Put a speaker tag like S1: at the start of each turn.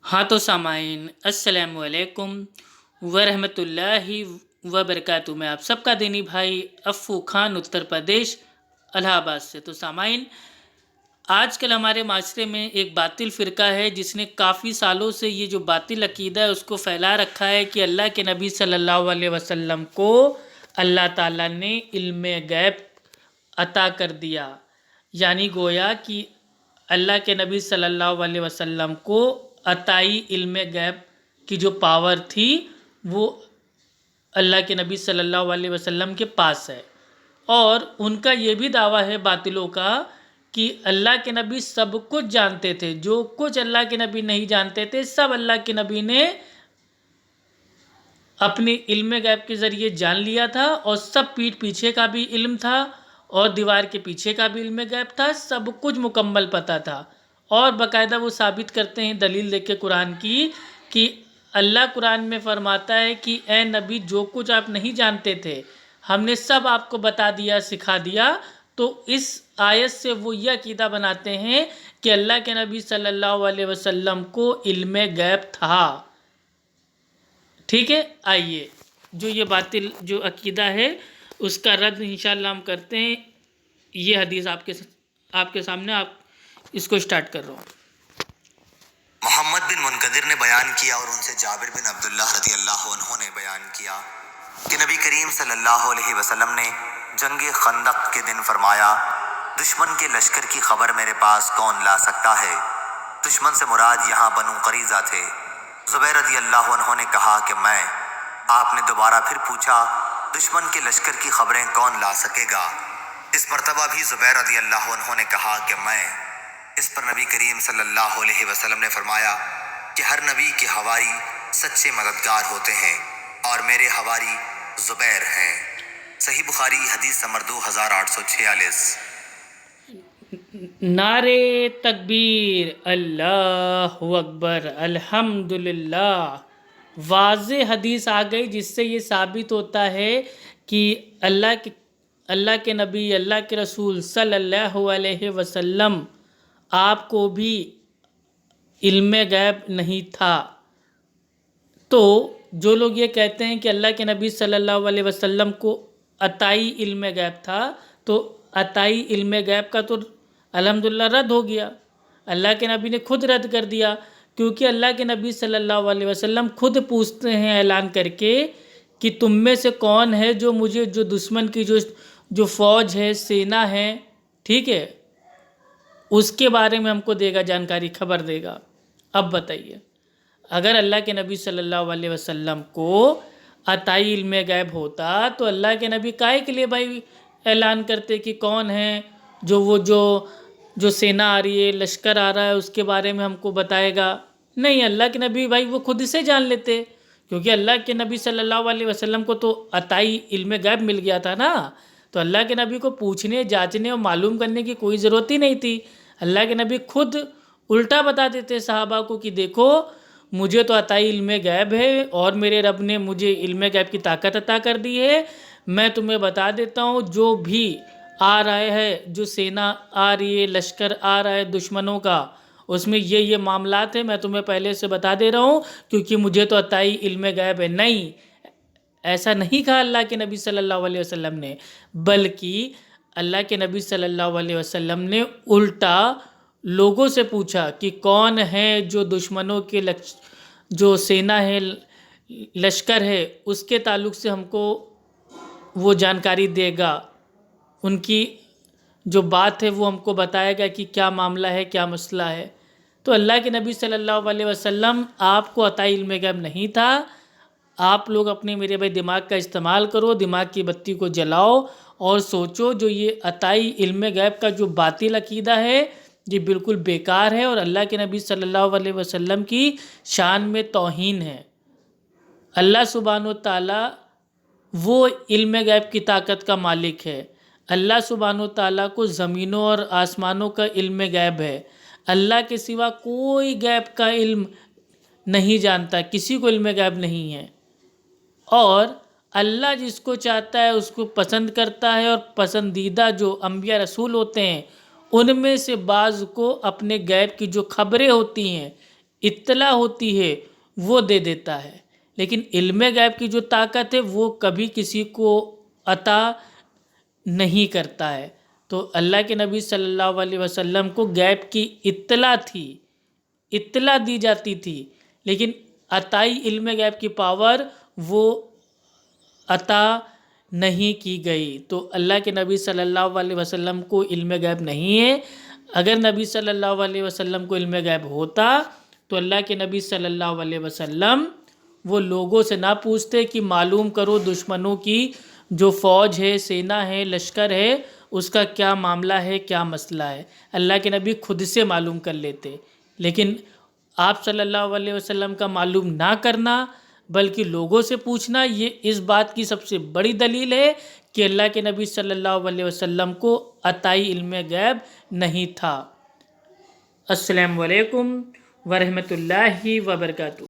S1: हाँ तो सामाइन अस्सलाम वालेकुम वरहमतुल्लाहि वबरकातुहू। मैं आप सबका दीनी भाई अफ़ू खान उत्तर प्रदेश इलाहाबाद से। तो सामाइन, आजकल हमारे माशरे में एक बातिल फ़िरका है जिसने काफ़ी सालों से ये जो बातिल अकीदा है उसको फैला रखा है कि अल्लाह के नबी सल्लल्लाहु अलैहि वसल्लम को अल्लाह ताला ने इल्म गैब अता कर दिया। यानी गोया कि अल्लाह के नबी सल्लल्लाहु अलैहि वसल्लम को अताई इल्म गैब की जो पावर थी वो अल्लाह के नबी सल्लल्लाहु अलैहि वसल्लम के पास है। और उनका ये भी दावा है बातिलों का कि अल्लाह के नबी सब कुछ जानते थे, जो कुछ अल्लाह के नबी नहीं जानते थे सब अल्लाह के नबी ने अपने इल्म गैब के ज़रिए जान लिया था। और सब पीठ पीछे का भी इल्म था और दीवार के पीछे का भी इल्म गैब था, सब कुछ मुकम्मल पता था। और बाकायदा वो साबित करते हैं दलील देख के कुरान की कि अल्लाह कुरान में फरमाता है कि ए नबी, जो कुछ आप नहीं जानते थे हमने सब आपको बता दिया, सिखा दिया। तो इस आयत से वो यह अकीदा बनाते हैं कि अल्लाह के नबी सल्लल्लाहु अलैहि वसल्लम को इल्म गैब था। ठीक है, आइए जो ये बातिल जो अकीदा है उसका रद्द इंशाअल्लाह हम करते हैं। ये हदीस आपके सामने आप इसको स्टार्ट कर रहा हूँ।
S2: मोहम्मद बिन मुनकदिर ने बयान किया और उनसे जाबिर बिन अब्दुल्लाह रज़ियल्लाहु अन्हु ने बयान किया कि नबी करीम सल्लल्लाहु अलैहि वसल्लम ने जंग खंदक के दिन फरमाया, दुश्मन के लश्कर की खबर मेरे पास कौन ला सकता है। दुश्मन से मुराद यहाँ बनु करीज़ा थे। ज़ुबैर रज़ियल्लाहु अन्हु ने कहा कि मैं। आपने दोबारा फिर पूछा, दुश्मन के लश्कर की खबरें कौन ला सकेगा। इस मर्तबा भी ज़ुबैर रज़ियल्लाहु अन्हु ने कहा कि मैं। इस पर नबी करीम सल्लल्लाहु अलैहि वसल्लम ने फरमाया कि हर नबी के हवारी सच्चे मददगार होते हैं और मेरे हवारी ज़ुबैर हैं। सही बुखारी हदीस नंबर 2846।
S1: नारे तकबीर, अल्लाहु अकबर, अल्हम्दुलिल्लाह। वाज़े हदीस आ गई जिससे ये साबित होता है कि अल्लाह के नबी, अल्लाह के रसूल सल्लल्लाहु अलैहि वसल्लम आपको भी इल्म गैब नहीं था। तो जो लोग ये कहते हैं कि अल्लाह के नबी सल्लल्लाहु अलैहि वसल्लम को अताई इल्म गैब था, तो अताई इल्म गैब का तो अल्हम्दुलिल्लाह रद्द हो गया। अल्लाह के नबी ने खुद रद्द कर दिया, क्योंकि अल्लाह के नबी सल्लल्लाहु अलैहि वसल्लम खुद पूछते हैं ऐलान करके कि तुम में से कौन है जो मुझे, जो दुश्मन की जो फ़ौज है, सेना है, ठीक है, उसके बारे में हमको देगा जानकारी, खबर देगा। अब बताइए, अगर अल्लाह के नबी सल्लल्लाहु अलैहि वसल्लम को अताई इल्म गैब होता तो अल्लाह के नबी काहे के लिए भाई ऐलान करते कि कौन है जो सेना आ रही है, लश्कर आ रहा है, उसके बारे में हमको बताएगा। नहीं, अल्लाह के नबी भाई वो खुद से जान लेते, क्योंकि अल्लाह के नबी सल्लल्लाहु अलैहि वसल्लम को तो अताई इल्म गैब मिल गया था ना। तो अल्लाह के नबी को पूछने, जांचने और मालूम करने की कोई ज़रूरत ही नहीं थी। अल्लाह के नबी खुद उल्टा बता देते सहाबा को कि देखो, मुझे तो अताई इल्म गैब है और मेरे रब ने मुझे इल्म गैब की ताकत अता कर दी है। मैं तुम्हें बता देता हूँ, जो भी आ रहा है, जो सेना आ रही है, लश्कर आ रहा है दुश्मनों का, उसमें ये मामलात है, मैं तुम्हें पहले से बता दे रहा हूँ, क्योंकि मुझे तो अताई इल्म गैब है। नहीं, ऐसा नहीं कहा अल्लाह के नबी सल्लल्लाहु अलैहि वसल्लम ने, बल्कि अल्लाह के नबी सल्लल्लाहु अलैहि वसल्लम ने उल्टा लोगों से पूछा कि कौन है जो दुश्मनों के जो सेना है, लश्कर है, उसके ताल्लुक़ से हमको वो जानकारी देगा, उनकी जो बात है वो हमको बताएगा कि क्या मामला है, क्या मसला है। तो अल्लाह के नबी सल्लल्लाहु अलैहि वसल्लम आपको अताई इल्म गैब नहीं था। आप लोग अपने मेरे भाई दिमाग का इस्तेमाल करो, दिमाग की बत्ती को जलाओ और सोचो, जो ये अताई इल्म गैब का जो बातिल अकीदा है ये बिल्कुल बेकार है और अल्लाह के नबी सल्लल्लाहु अलैहि वसल्लम की शान में तौहीन है। अल्लाह सुब्हानो ताला वो इल्म गैब की ताकत का मालिक है। अल्लाह सुब्हानो ताला को ज़मीनों और आसमानों का इल्म गैब है। अल्लाह के सिवा कोई गैब का इल्म नहीं जानता, किसी को इल्म गैब नहीं है। और अल्लाह जिसको चाहता है उसको पसंद करता है, और पसंदीदा जो अंबिया रसूल होते हैं उनमें से बाज़ को अपने गैब की जो खबरें होती हैं, اطلاع ہوتی ہے وہ دے دیتا ہے، لیکن علم غیب کی جو طاقت ہے وہ کبھی کسی کو عطا نہیں کرتا ہے۔ تو اللہ کے نبی صلی اللہ علیہ وسلم کو غیب کی اطلاع تھی، اطلاع دی جاتی تھی، لیکن عطائی علم غیب کی پاور وہ عطا نہیں کی گئی۔ تو اللہ کے نبی صلی اللہ علیہ وسلم کو علم غیب نہیں ہے۔ اگر نبی صلی اللہ علیہ وسلم کو علم غیب ہوتا تو اللہ کے نبی صلی اللہ علیہ وسلم وہ لوگوں سے نہ پوچھتے کہ معلوم کرو دشمنوں کی جو فوج ہے، سینا ہے، لشکر ہے، اس کا کیا معاملہ ہے، کیا مسئلہ ہے۔ اللہ کے نبی خود سے معلوم کر لیتے، لیکن آپ صلی اللہ علیہ وسلم کا معلوم نہ کرنا بلکہ لوگوں سے پوچھنا، یہ اس بات کی سب سے بڑی دلیل ہے کہ اللہ کے نبی صلی اللہ علیہ وسلم کو عطائی علم غیب نہیں تھا۔ السلام علیکم ورحمۃ اللہ وبرکاتہ۔